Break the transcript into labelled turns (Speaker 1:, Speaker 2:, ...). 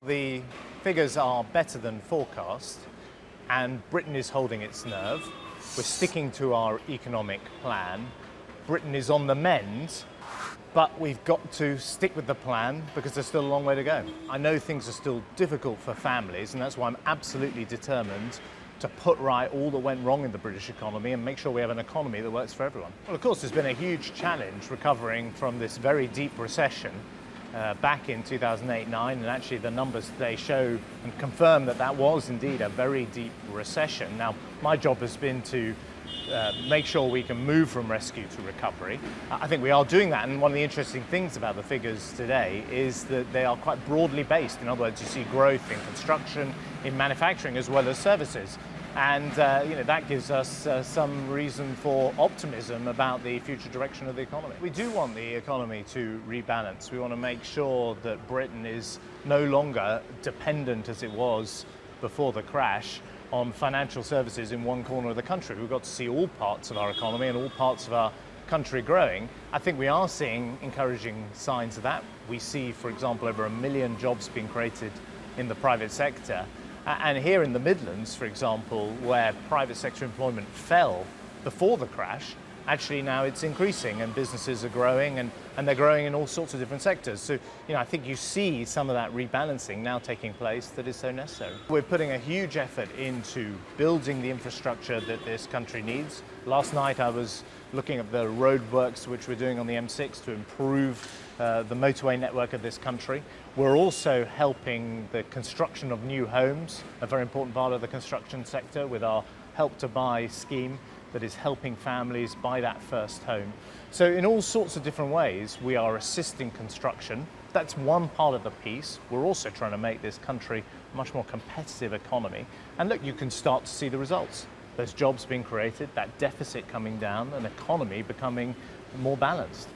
Speaker 1: The figures are better than forecast, and Britain is holding its nerve. We're sticking to our economic plan. Britain is on the mend, but we've got to stick with the plan because there's still a long way to go. I know things are still difficult for families, and that's why I'm absolutely determined to put right all that went wrong in the British economy and make sure we have an economy that works for everyone. Well, of course, there's been a huge challenge recovering from this very deep recession back in 2008-09, and actually the numbers today show and confirm that that was indeed a very deep recession. Now, my job has been to make sure we can move from rescue to recovery. I think we are doing that, and one of the interesting things about the figures today is that they are quite broadly based. In other words, you see growth in construction, in manufacturing, as well as services. And that gives us some reason for optimism about the future direction of the economy. We do want the economy to rebalance. We want to make sure that Britain is no longer dependent, as it was before the crash, on financial services in one corner of the country. We've got to see all parts of our economy and all parts of our country growing. I think we are seeing encouraging signs of that. We see, for example, over 1 million jobs being created in the private sector. And here in the Midlands, for example, where private sector employment fell before the crash, actually now it's increasing and businesses are growing and they're growing in all sorts of different sectors. So, I think you see some of that rebalancing now taking place that is so necessary. We're putting a huge effort into building the infrastructure that this country needs. Last night I was looking at the roadworks which we're doing on the M6 to improve the motorway network of this country. We're also helping the construction of new homes, a very important part of the construction sector, with our Help to Buy scheme that is helping families buy that first home. So in all sorts of different ways, we are assisting construction. That's one part of the piece. We're also trying to make this country a much more competitive economy. And look, you can start to see the results. There's jobs being created, that deficit coming down, an economy becoming more balanced.